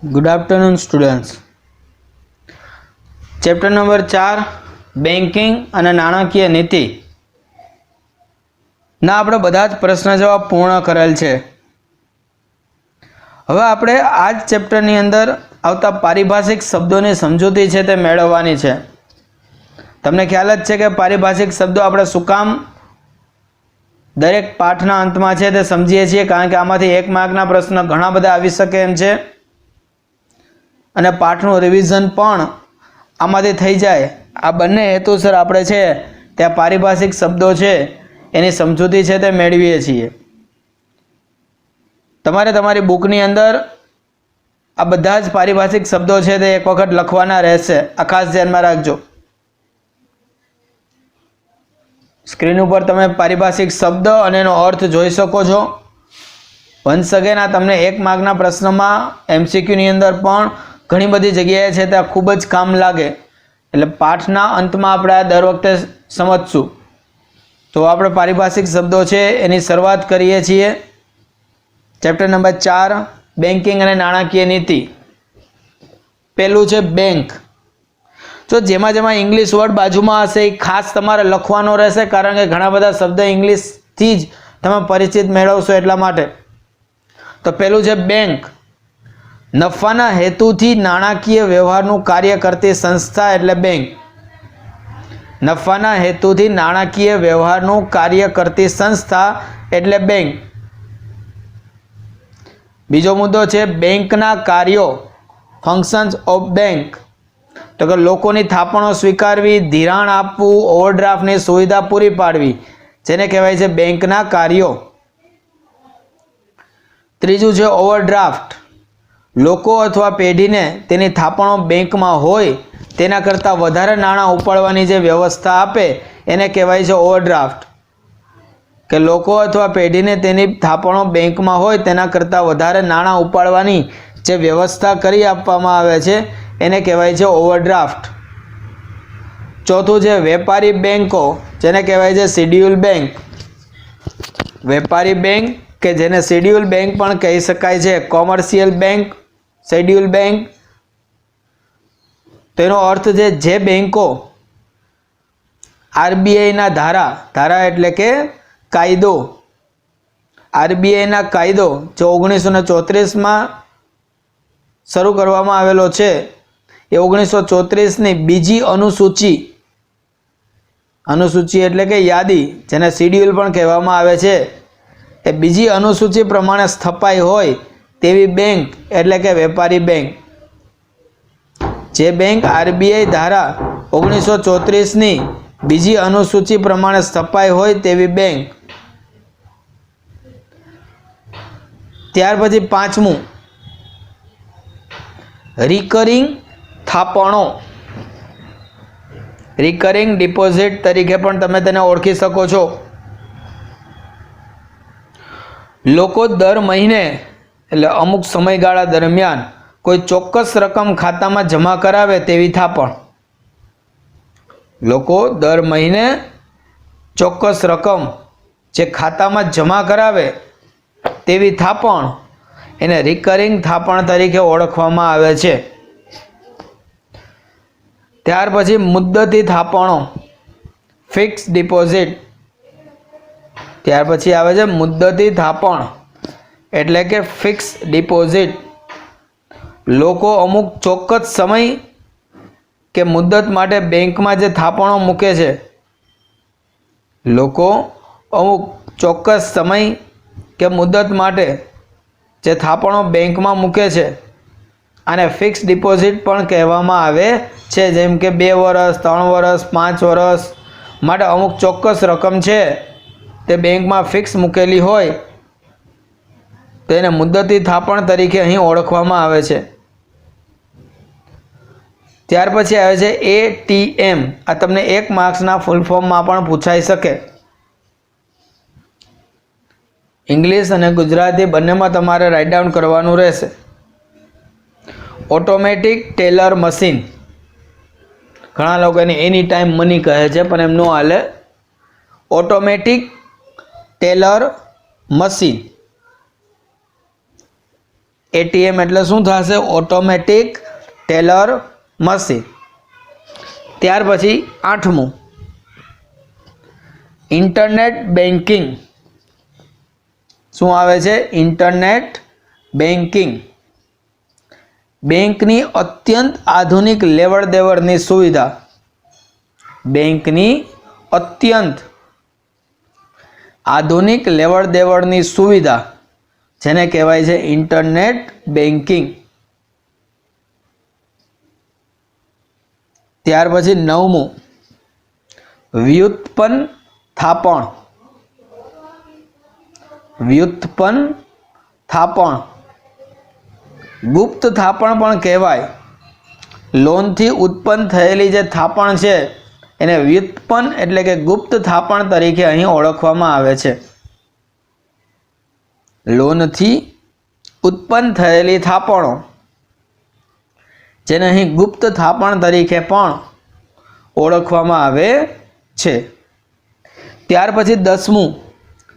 Good afternoon students. Chapter number 4 banking અને નાણાકીય નીતિ ના આપણે બધા જ પ્રશ્ન જવાબ પૂર્ણ કરેલ છે। હવે આપણે આ જ ચેપ્ટરની અંદર આવતા પારિભાષિક શબ્દોની સમજૂતી છે તે મેળવવાની છે। તમને ખ્યાલ જ છે કે પારિભાષિક શબ્દો આપણે શું કામ દરેક પાઠના અંતમાં છે તે સમજીએ છીએ, કારણ કે આમાંથી 1 માર્કના પ્રશ્ન ઘણા બધા આવી શકે એમ છે અને પાઠનું રિવિઝન પણ આમાંથી થઈ જાય। આ બંને હેતુસર આપણે છે ત્યાં પારિભાષિક શબ્દો છે એની સમજૂતી છે તે મેળવીએ છીએ। તમારે તમારી બુકની અંદર આ બધા જ પારિભાષિક શબ્દો છે તે એક વખત લખવાના રહેશે, આ ખાસ ધ્યાનમાં રાખજો। સ્ક્રીન ઉપર તમે પારિભાષિક શબ્દ અને એનો અર્થ જોઈ શકો છો। વન્સ અગેન આ તમને 1 માર્કના પ્રશ્નમાં એમસીક્યુની અંદર પણ ઘણી બધી જગ્યાએ છે ત્યાં ખૂબ જ કામ લાગે, એટલે પાઠના અંતમાં આપણે આ દર વખતે સમજશું। તો આપણે પારિભાષિક શબ્દો છે એની શરૂઆત કરીએ છીએ। ચેપ્ટર નંબર 4 બેન્કિંગ અને નાણાકીય નીતિ। પહેલું છે બેંક। તો જેમાં ઇંગ્લિશ વર્ડ બાજુમાં હશે એ ખાસ તમારે લખવાનો રહેશે, કારણ કે ઘણા બધા શબ્દ ઇંગ્લિશથી જ તમે પરિચિત મેળવશો એટલા માટે। તો પહેલું છે બેંક। નફાના હેતુથી નાણાકીય વ્યવહારનું કાર્ય કરતી સંસ્થા એટલે બેંક। નફાના હેતુથી નાણાકીય વ્યવહારનું કાર્ય કરતી સંસ્થા એટલે બેંક। બીજો મુદ્દો છે બેંકના કાર્યો, ફંક્શન્સ ઓફ બેંક। તો કે લોકોની થાપણો સ્વીકારવી, ધિરાણ આપવું, ઓવરડ્રાફ્ટની સુવિધા પૂરી પાડવી, જેને કહેવાય છે બેંકના કાર્યો। ત્રીજું છે ઓવરડ્રાફ્ટ। લોકો અથવા પેઢીને તેની થાપણો બેંકમાં હોય તેના કરતાં વધારે નાણાં ઉપાડવાની જે વ્યવસ્થા આપે એને કહેવાય છે ઓવરડ્રાફ્ટ। કે લોકો અથવા પેઢીને તેની થાપણો બેંકમાં હોય તેના કરતાં વધારે નાણાં ઉપાડવાની જે વ્યવસ્થા કરી આપવામાં આવે છે એને કહેવાય છે ઓવરડ્રાફ્ટ। ચોથું છે વેપારી બેંકો, જેને કહેવાય છે શિડ્યુલ બેંક। વેપારી બેંક કે જેને શિડ્યુલ બેંક પણ કહી શકાય છે, કોમર્શિયલ બેંક, શેડ્યુલ બેંક। તેનો અર્થ છે જે બેંકો આરબીઆઈના ધારા એટલે કે કાયદો, આરબીઆઈના કાયદો જે 1934માં શરૂ કરવામાં આવેલો છે એ 1934ની બીજી અનુસૂચિ એટલે કે યાદી, જેને શિડ્યુલ પણ કહેવામાં આવે છે, એ બીજી અનુસૂચિ પ્રમાણે સ્થપાઈ હોય તેવી બેંક એટલે કે વેપારી બેંક। જે બેંક આરબીઆઈ ધારા 1934ની બીજી અનુસૂચિ પ્રમાણે સ્થપાઈ હોય તેવી બેંક। ત્યાર પછી પાંચમું રિકરિંગ થાપણો, રિકરિંગ ડિપોઝિટ તરીકે પણ તમે તેને ઓળખી શકો છો। લોકો દર મહિને એટલે અમુક સમયગાળા દરમિયાન કોઈ ચોક્કસ રકમ ખાતામાં જમા કરાવે તેવી થાપણ। લોકો દર મહિને ચોક્કસ રકમ જે ખાતામાં જમા કરાવે તેવી થાપણ એને રિકરિંગ થાપણ તરીકે ઓળખવામાં આવે છે। ત્યાર પછી મુદ્દતી થાપણો, ફિક્સ ડિપોઝિટ। ત્યાર પછી આવે છે મુદ્દતી થાપણ એટલે કે ફિક્સ ડિપોઝિટ। લોકો અમુક ચોક્કસ સમય કે મુદ્દત માટે બેંકમાં જે થાપણો મૂકે છે, લોકો અમુક ચોક્કસ સમય કે મુદ્દત માટે જે થાપણો બેંકમાં મૂકે છે આને ફિક્સ ડિપોઝિટ પણ કહેવામાં આવે છે। જેમ કે 2 વર્ષ, 3 વર્ષ, 5 વર્ષ માટે અમુક ચોક્કસ રકમ છે તે બેંકમાં ફિક્સ મૂકેલી હોય તો એને મુદ્દતી થાપણ તરીકે અહીં ઓળખવામાં આવે છે। ત્યાર પછી આવે છે એટીએમ। આ તમને 1 માર્ક્સના ફૂલ ફોર્મમાં પણ પૂછાઈ શકે। ઇંગ્લિશ અને ગુજરાતી બંનેમાં તમારે રાઇટ ડાઉન કરવાનું રહેશે। ઓટોમેટિક ટેલર મશીન, ઘણા લોકો એને એની ટાઈમ મની કહે છે પણ એમ ન હાલે। ઓટોમેટિક ટેલર મશીન एटीएम एटले शुं थशे? Automatic teller machine. त्यार पछी 8मुं इंटरनेट बेंकिंग। शुं आवे छे? Internet banking. बेंकनी अत्यंत आधुनिक लेवड़ देवड़नी सुविधा। बेंकनी अत्यंत आधुनिक लेवड़ देवड़नी सुविधा जेने कहेवाय छे इंटरनेट बेंकिंग। त्यार पछी 9मुं व्युत्पन्न थापण। व्युत्पन्न थापण गुप्त थापण पण कहेवाय। लोन थी उत्पन्न थयेली जे थापण छे एने व्युत्पन्न एटले के गुप्त थापण तरीके અહીં ઓળખવામાં આવે છે। लोन थी उत्पन्न थयेली थापणो जेने અહીં गुप्त थापण तरीके पण ઓળખવામાં આવે છે। ત્યાર પછી 10મું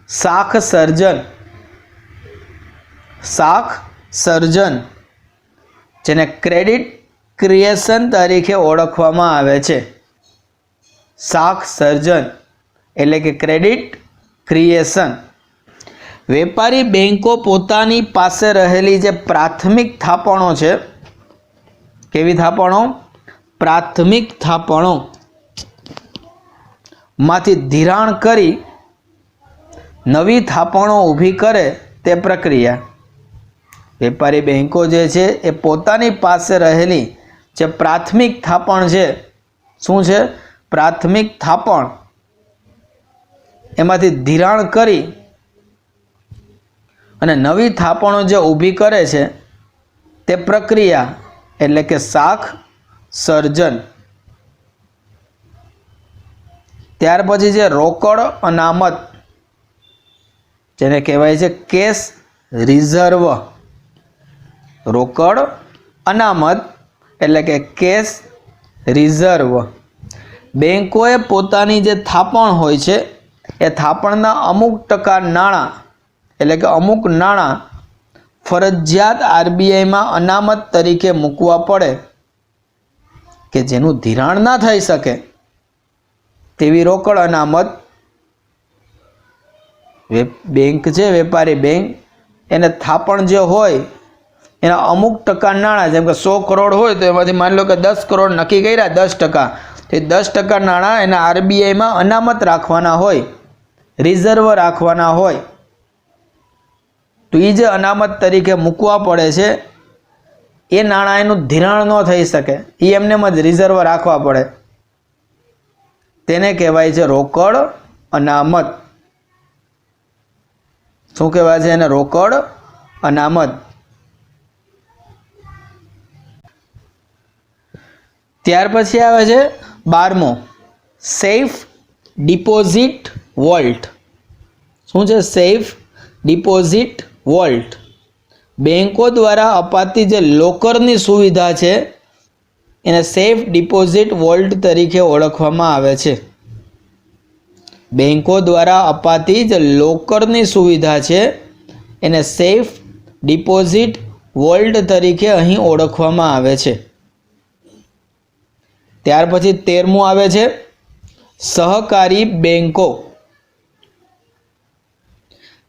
શાખ સર્જન। શાખ સર્જન જેને ક્રેડિટ ક્રિએશન તરીકે ઓળખવામાં આવે છે। શાખ સર્જન એટલે કે ક્રેડિટ ક્રિએશન। વેપારી બેંકો પોતાની પાસે રહેલી જે પ્રાથમિક થાપણો છે, કેવી થાપણો? પ્રાથમિક થાપણો માંથી ધિરાણ કરી નવી થાપણો ઊભી કરે તે પ્રક્રિયા। વેપારી બેંકો જે છે એ પોતાની પાસે રહેલી જે પ્રાથમિક થાપણ છે, શું છે? પ્રાથમિક થાપણ, એમાંથી ધિરાણ કરી અને નવી થાપણો જે ઊભી કરે છે તે પ્રક્રિયા એટલે કે શાખ સર્જન। ત્યાર પછી છે રોકડ અનામત જેને કહેવાય છે કેશ રિઝર્વ। રોકડ અનામત એટલે કે કેશ રિઝર્વ। બેંકોએ પોતાની જે થાપણ હોય છે એ થાપણના અમુક ટકા નાણાં એટલે કે અમુક નાણાં ફરજિયાત આરબીઆઈમાં અનામત તરીકે મૂકવા પડે કે જેનું ધિરાણ ના થઈ શકે તેવી રોકડ અનામત બેંક છે, વેપારી બેંક, એને થાપણ જે હોય એના અમુક ટકા નાણાં, જેમ કે 100 કરોડ હોય તો એમાંથી માની લો કે 10 કરોડ નક્કી કર્યા 10%, તે 10% નાણાં એના આરબીઆઈમાં અનામત રાખવાના હોય, રિઝર્વ રાખવાના હોય, તો એ જે અનામત તરીકે મૂકવા પડે છે એ નાણાં એનું ધિરાણ ન થઈ શકે, એ એમનેમ જ રિઝર્વ રાખવા પડે, તેને કહેવાય છે રોકડ અનામત। શું કહેવાય છે એને? રોકડ અનામત। ત્યાર પછી આવે છે 12મો સેફ ડિપોઝિટ વોલ્ટ। શું છે સેફ ડિપોઝિટ વોલ્ટ? બેંકો દ્વારા અપાતી જે લોકરની સુવિધા છે એને સેફ ડિપોઝિટ વોલ્ટ તરીકે ઓળખવામાં આવે છે। બેંકો દ્વારા અપાતી જે લોકરની સુવિધા છે એને સેફ ડિપોઝિટ વોલ્ટ તરીકે અહીં ઓળખવામાં આવે છે। ત્યાર પછી 13મું આવે છે સહકારી બેંકો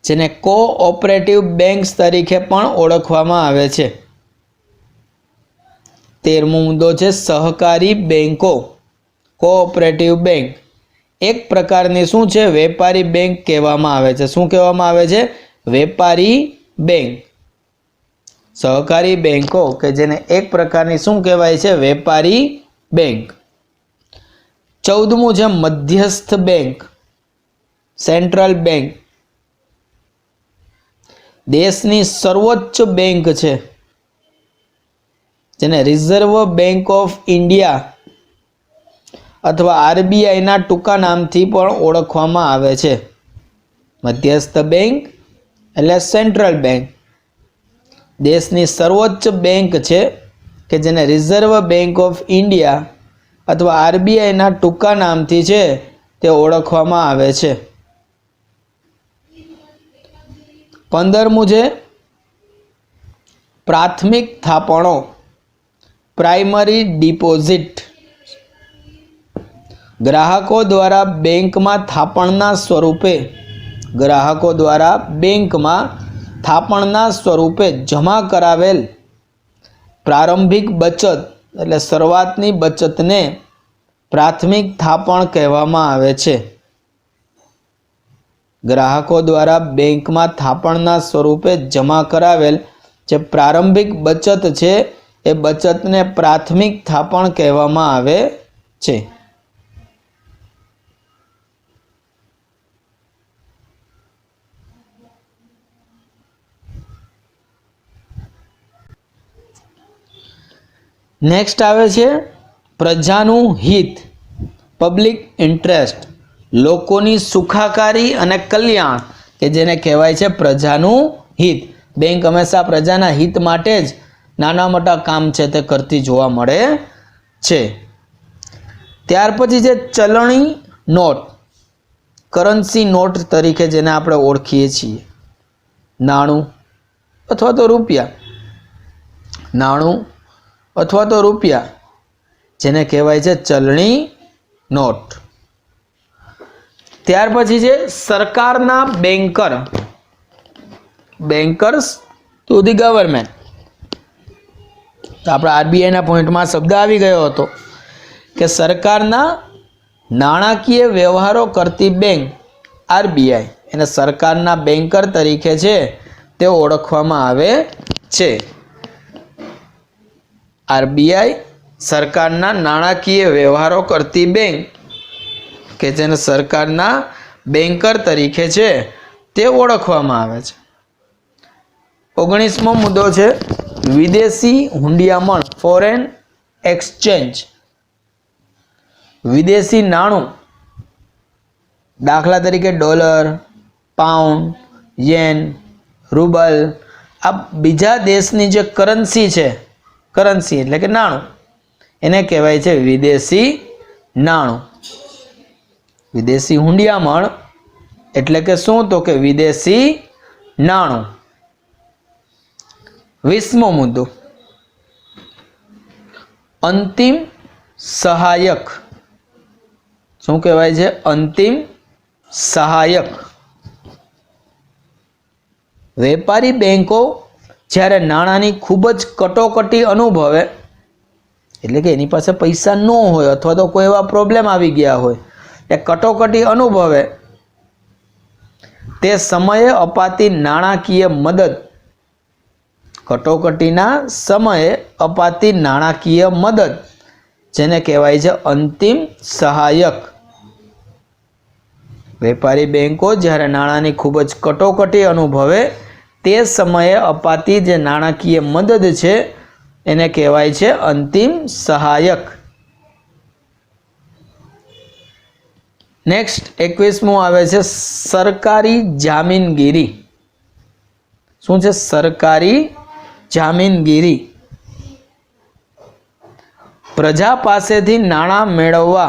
જેને કોઓપરેટિવ બેંક્સ તરીકે પણ ઓળખવામાં આવે છે। 13મો મુદ્દો છે સહકારી બેંકો, કોઓપરેટિવ બેંક। એક પ્રકારની શું છે? વેપારી બેંક કહેવામાં આવે છે। શું કહેવામાં આવે છે? વેપારી બેંક। સહકારી બેંકો કે જેને એક પ્રકારની શું કહેવાય છે? વેપારી બેંક। 14મું છે મધ્યસ્થ બેંક, સેન્ટ્રલ બેંક। દેશની સર્વોચ્ચ બેંક છે જેને રિઝર્વ બેંક ઓફ ઇન્ડિયા અથવા આરબીઆઈના ટૂંકા નામથી પણ ઓળખવામાં આવે છે। મધ્યસ્થ બેંક એટલે સેન્ટ્રલ બેંક। દેશની સર્વોચ્ચ બેંક છે કે જેને રિઝર્વ બેંક ઓફ ઇન્ડિયા અથવા આરબીઆઈના ટૂંકા નામથી છે તે ઓળખવામાં આવે છે। 15મું છે प्राथमिक थापणों प्राइमरी डिपोजिट ग्राहकों द्वारा बैंक में थापणना स्वरूपे जमा करावेल प्रारंभिक बचत એટલે શરૂઆતની બચતને પ્રાથમિક થાપણ કહેવામાં આવે છે। ગ્રાહકો દ્વારા બેંકમાં થાપણના સ્વરૂપે જમા કરાવેલ જે પ્રારંભિક બચત છે એ બચતને પ્રાથમિક થાપણ કહેવામાં આવે છે। नेक्स्ट आवे छे प्रजानु हित पब्लिक इंटरेस्ट लोकोनी सुखाकारी अने कल्याण के जेने कहेवाय छे प्रजानु हित। बैंक हमेशा प्रजाना हित माटे ज नाना मोटा काम छे ते करती जोवा मळे छे। त्यार पछी जे चलणी नोट करन्सी नोट तरीके जेने आपणे ओळखीए छीए नाणुं अथवा तो रूपिया नाणुं अथवा तो रूपिया जेने कहेवाय छे चलणी नोट। त्यार पछी जे सरकारना बैंकर्स टू द गवर्नमेंट तो आपणे आरबीआई ना पॉइंट में शब्द आवी गयो हतो के सरकारना नाणाकीय व्यवहारो करती बैंक आरबीआई एने सरकारना बैंकर तरीके छे ते ओळखवामां आवे छे। आरबीआई सरकारना नाणाकीय व्यवहारों करती बैंक के जेने सरकारना बैंकर तरीके छे ते ओळखवामां आवे छे। 19मो मुद्दो छे विदेशी हुंडियामण फॉरेन एक्सचेंज विदेशी नाणुं दाखला तरीके डॉलर पाउंड येन रूबल आ बीजा देशनी जे करन्सी छे करन्सी एटले के नाणुं एने कहेवाय छे विदेशी नाणुं। विदेशी हुंडियामण एटले के शुं तो के विदेशी नाणुं। 20मो मुद्दो अंतिम सहायक शुं कहेवाय छे अंतिम सहायक। वेपारी बैंको જ્યારે નાણાંની ખૂબ જ કટોકટી અનુભવે એટલે કે એની પાસે પૈસા ન હોય અથવા તો કોઈ એવા પ્રોબ્લેમ આવી ગયા હોય એ કટોકટી અનુભવે તે સમયે અપાતી નાણાકીય મદદ કટોકટીના સમયે અપાતી નાણાકીય મદદ જેને કહેવાય છે અંતિમ સહાયક। વેપારી બેંકો જ્યારે નાણાંની ખૂબ જ કટોકટી અનુભવે તે સમયે અપાતી જે નાણાકીય મદદ છે એને કહેવાય છે અંતિમ સહાયક। નેક્સ્ટ 21મું આવે છે સરકારી જામીનગીરી। શું છે સરકારી જામીનગીરી? પ્રજા પાસેથી નાણાં મેળવવા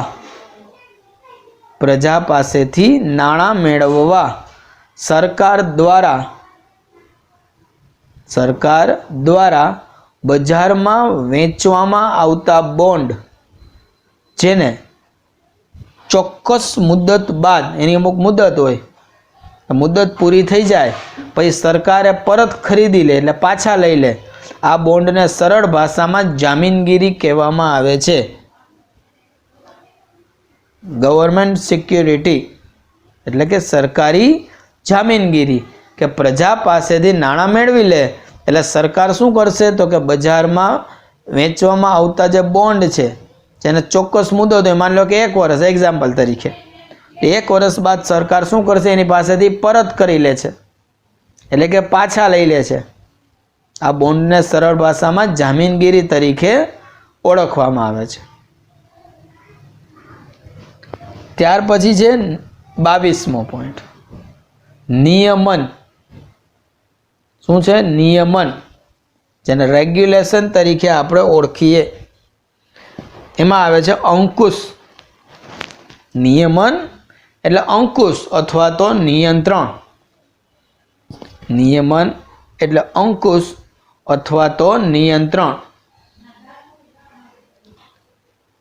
सरकार द्वारा बजार में वेचवामां आवता बॉन्ड जेने चोक्कस मुद्दत बाद एनी अमुक मुद्दत होय मुद्दत पूरी थई जाए पछी सरकारे परत खरीदी ले एटले पाछा लई ले आ बॉन्ड ने सरल भाषा में जामीनगीरी कहेवामां आवे छे। गवर्नमेंट सिक्योरिटी एटले के सरकारी जामीनगीरी के प्रजा पासेथी नाणां मेळवी ले एटले सरकार शुं करशे तो के बजारमां वेचवामां आवता जे बॉन्ड छे जेने चोक्कस मुद्दत होय मान लो के 1 वर्ष एक्जाम्पल तरीके 1 वर्ष बाद सरकार शुं करशे एनी पासेथी परत करी ले छे एटले के पाछा लई ले छे। आ बॉन्डने सरल भाषामां जामीनगीरी तरीके ओळखवामां आवे छे। त्यार पछी छे 22मो पॉइंट नियमन। શું છે નિયમન જેને રેગ્યુલેશન તરીકે આપણે ઓળખીએ એમાં આવે છે અંકુશ। નિયમન એટલે અંકુશ અથવા તો નિયંત્રણ। નિયમન એટલે અંકુશ अथवा तो नियंत्रण।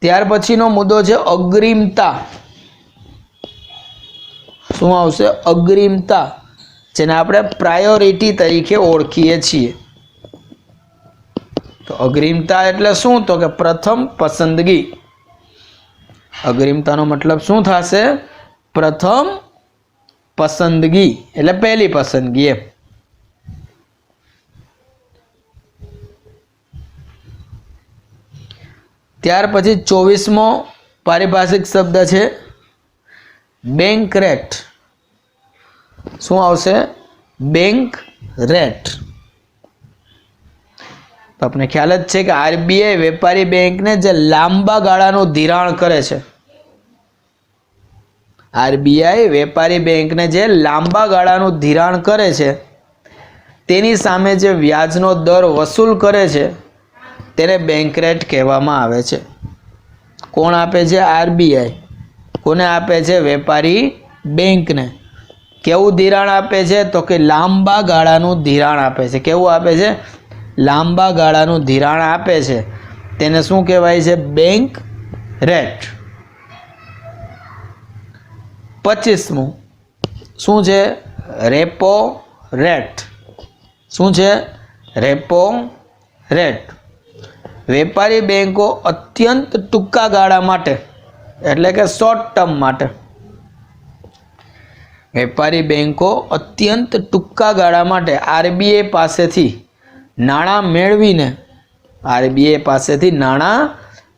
त्यार पछीनो मुद्दो छे अग्रिमता। शुं आवशे? अग्रिमता, जेने आपणे प्रायोरिटी तरीके ओळखीए छीए। तो अग्रिमता एटले शुं? तो के प्रथम पसंदगी। अग्रिमतानो मतलब शुं थशे? प्रथम पसंदगी एटले पहली पसंदगी एम। त्यार पछी 24मो पारिभाषिक शब्द छे बैंक रेट। शुं आवशे? Bank rate. तो अपने ख्याल ज छे कि आरबीआई वेपारी बैंक ने जे लांबा गाळानुं धिराण करे छे, आरबीआई वेपारी बैंक ने जे लांबा गाळानुं धिराण करे छे तेनी सामे जे व्याजनो दर वसूल करे छे तेने बैंक रेट कहेवामां आवे छे। कोण आपे छे? आरबीआई। कोने आपे छे? वेपारी बैंक ने। केवुं धिराण आपे छे? तो कि लांबा गाळानुं धिराण आपे छे। केवुं आपे छे? लांबा गाळानुं धिराण आपे छे तेने शुं कहेवाय छे? Bank rate. 25मु शुं छे? Repo rate. शुं छे? Repo rate. वेपारी बैंको अत्यंत टूंका गाळा माटे एटले के शॉर्ट टर्म माटे, वेपारी बैंको अत्यंत टूंका गाळा माटे आरबीआई पासेथी नाणां मेळवीने, आरबीआई पासेथी नाणां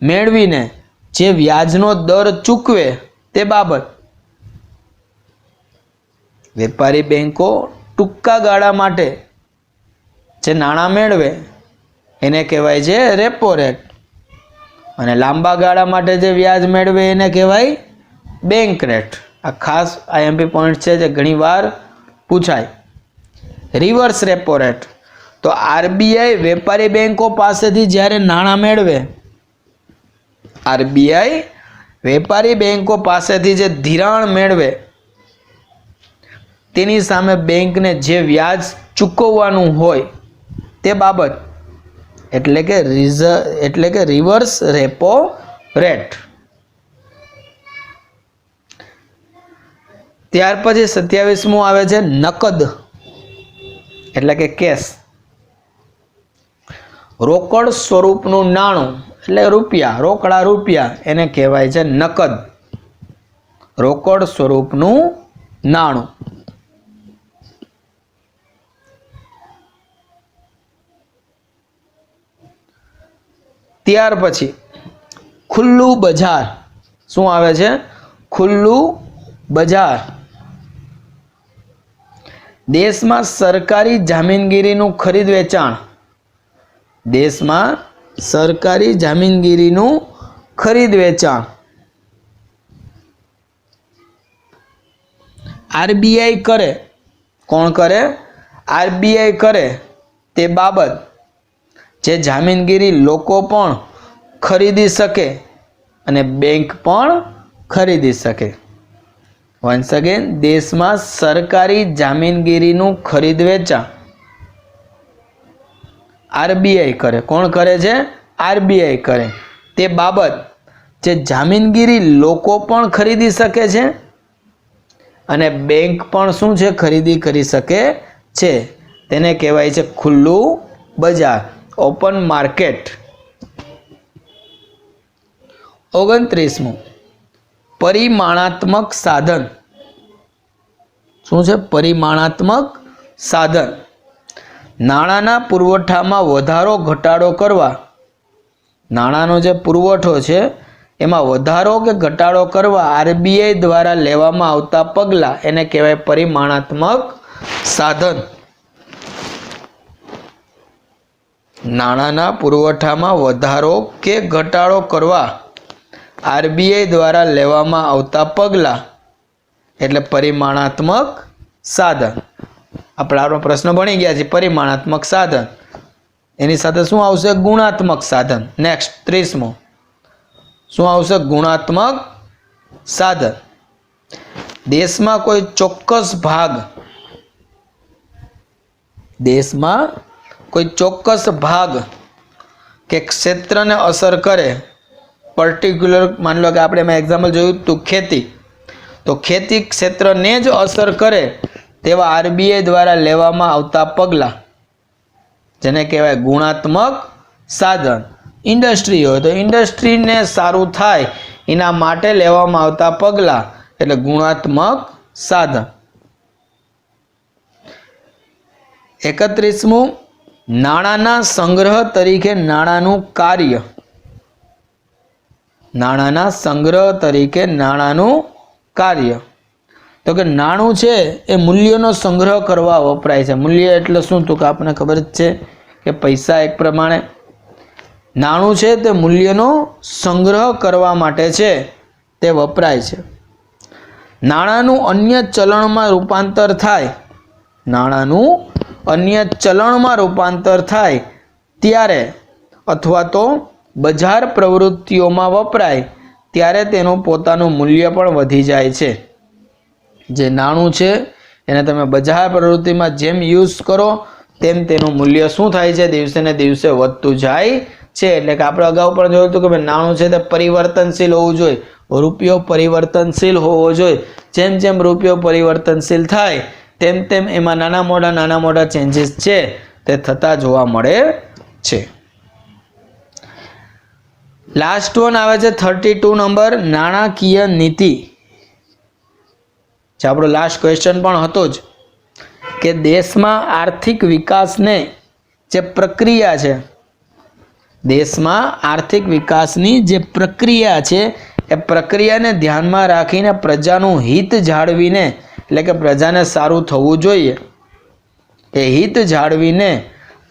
मेळवीने जे व्याजनो दर चूकवे ते बाबत। वेपारी बैंको टूंका गाळा माटे जे नाणां मेळवे एने कहेवाय छे रेपो रेट, अने लांबा गाळा माटे जे व्याज मेळवे एने कहेवाय बैंक रेट। आ खास आईएमपी पॉइंट छे जे घणीवार पूछाय। रिवर्स रेपो रेट, तो आरबीआई वेपारी बैंको पासेथी ज्यारे नाणां मेळवे, आरबीआई वेपारी बैंको पासेथी जे धिराण मेळवे तेनी सामे बैंक ने जे व्याज चूकववानुं होय ते बाबत एटले के रिवर्स रेपो रेट। त्यार पछी 27मु आवे छे नकद एटले के केश। रोकड़ स्वरूपनुं नाणुं एटले रूपिया, रोकड़ा रूपिया एने कहेवाय छे नकद। रोकड़ स्वरूपनुं नाणुं। त्यार पछी खुल्लू बजार। शुं आवे छे? खुल्लू बजार। देश में सरकारी जामीनगीरीनुं खरीद वेचाण, देश में सरकारी जामीनगीरीनुं खरीद वेचाण आरबीआई करे। कोण करे? आरबीआई करे ते बाबत जे जामीनगीरी लोको पण खरीदी सके अने बैंक पण खरीदी सके। वन्स अगेन, देश में सरकारी जामीनगीरीनुं खरीद वेचाण आरबीआई करे। कोण करे छे? आरबीआई करे ते बाबत जे जामीनगीरी लोको पण खरीदी सके छे अने बैंक पण शुं छे? खरीदी करी सके छे। तेने कहेवाय छे खुल्लू बजार, ओपन मार्केट। 29मु परिमाणात्मक साधन। शुं छे? परिमाणात्मक साधन। नाणांना पुरवठामां वधारो घटाडो करवा, नाणांनो जे पुरवठो छे एमां वधारो के घटाडो करवा आरबीआई द्वारा लेवामां आवता पगला एने कहेवाय परिमाणात्मक साधन। नाणांना पुरवठामां वधारो के घटाडो करवा आरबीआई द्वारा लेवामां आवता पगला एटले परिमाणात्मक साधन। आपणो प्रश्न बनी गया छे परिमाणात्मक साधन। एनी साथे शुं आवशे? गुणात्मक साधन। नेक्स्ट 30मो शुं आवशे? गुणात्मक साधन। देश में कोई चोक्कस भाग, देश में કોઈ ચોક્કસ ભાગ કે ક્ષેત્રને અસર કરે, પર્ટિક્યુલર માની લો કે આપણે એમાં એક્ઝામ્પલ જોયું તો ખેતી, તો ખેતી ક્ષેત્રને જ અસર કરે તેવા આરબીઆઈ દ્વારા લેવામાં આવતા પગલાં જેને કહેવાય ગુણાત્મક સાધન. ઇન્ડસ્ટ્રી હોય તો ઇન્ડસ્ટ્રીને સારું થાય એના માટે લેવામાં આવતા પગલાં એટલે ગુણાત્મક સાધન. 31મું, નાણાંના સંગ્રહ તરીકે નાણાંનું કાર્ય. નાણાંના સંગ્રહ તરીકે નાણાંનું કાર્ય, તો કે નાણું છે એ મૂલ્યનો સંગ્રહ કરવા વપરાય છે. મૂલ્ય એટલે શું? તો કે આપણને ખબર જ છે કે પૈસા એક પ્રમાણે. નાણું છે તે મૂલ્યનો સંગ્રહ કરવા માટે છે, તે વપરાય છે. નાણાંનું અન્ય ચલણમાં રૂપાંતર થાય, નાણાંનું અન્ય ચલણમાં રૂપાંતર થાય ત્યારે અથવા તો બજાર પ્રવૃત્તિઓમાં વપરાય ત્યારે તેનું પોતાનું મૂલ્ય પણ વધી જાય છે. જે નાણું છે એને તમે બજાર પ્રવૃત્તિમાં જેમ યુઝ કરો તેમ તેનું મૂલ્ય શું થાય છે? દિવસે ને દિવસે વધતું જાય છે. એટલે કે આપણે અગાઉ પણ જોયું હતું કે નાણું છે તે પરિવર્તનશીલ હોવું જોઈએ, રૂપિયો પરિવર્તનશીલ હોવો જોઈએ. જેમ જેમ રૂપિયો પરિવર્તનશીલ થાય તેમ તેમ એમાં નાના મોટા ચેન્જીસ છે તે થતા જોવા મળે છે. લાસ્ટ વન આવે છે 32 નંબર, નાણાકીય નીતિ. જે આપણો લાસ્ટ ક્વેશ્ચન પણ હતો જ કે દેશમાં આર્થિક વિકાસને જે પ્રક્રિયા છે, દેશમાં આર્થિક વિકાસની જે પ્રક્રિયા છે એ પ્રક્રિયાને ધ્યાનમાં રાખીને પ્રજાનું હિત જાળવીને, એટલે કે પ્રજાને સારું થવું જોઈએ, એ હિત જાળવીને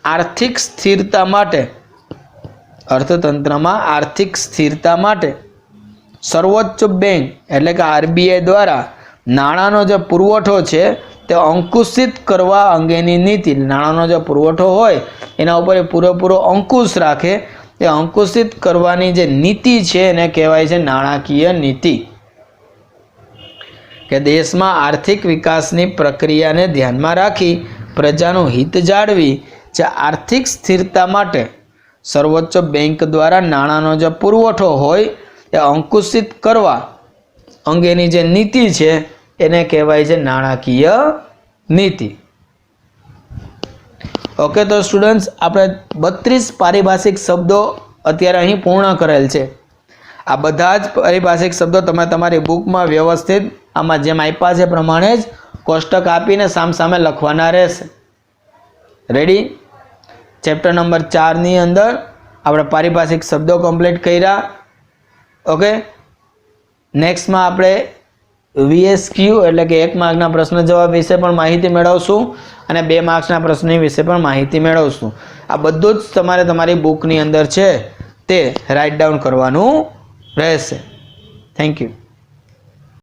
આર્થિક સ્થિરતા માટે, અર્થતંત્રમાં આર્થિક સ્થિરતા માટે સર્વોચ્ચ બેંક એટલે કે આરબીઆઈ દ્વારા નાણાંનો જે પુરવઠો છે તે અંકુશિત કરવા અંગેની નીતિ. નાણાંનો જે પુરવઠો હોય એના ઉપર પૂરેપૂરો અંકુશ રાખે, એ અંકુશિત કરવાની જે નીતિ છે એને કહેવાય છે નાણાકીય નીતિ. કે દેશમાં આર્થિક વિકાસની પ્રક્રિયાને ધ્યાનમાં રાખી પ્રજાનું હિત જાળવી જે આર્થિક સ્થિરતા માટે સર્વોચ્ચ બેંક દ્વારા નાણાંનો જે પુરવઠો હોય એ અંકુશિત કરવા અંગેની જે નીતિ છે એને કહેવાય છે નાણાકીય નીતિ. ઓકે, તો સ્ટુડન્ટ્સ આપણે 32 પારિભાષિક શબ્દો અત્યારે અહીં પૂર્ણ કરેલ છે. આ બધા જ પારિભાષિક શબ્દો તમે તમારી બુકમાં વ્યવસ્થિત આમાં જેમ આપ્યા છે પ્રમાણે જ કોષ્ટક આપીને સામસામે લખવાના રહેશે. રેડી? ચેપ્ટર નંબર 4 ની અંદર આપણે પારિભાષિક શબ્દો કમ્પ્લીટ કર્યા. ઓકે, નેક્સ્ટમાં આપણે VSQ એટલે કે 1 માર્કના પ્રશ્ન જવાબ વિશે પણ માહિતી મેળવશું અને 2 માર્ક્સના પ્રશ્ન વિશે પણ માહિતી મેળવશું. આ બધું જ તમારે તમારી બુકની અંદર છે તે રાઇટ ડાઉન કરવાનું રહેશે. Thank you.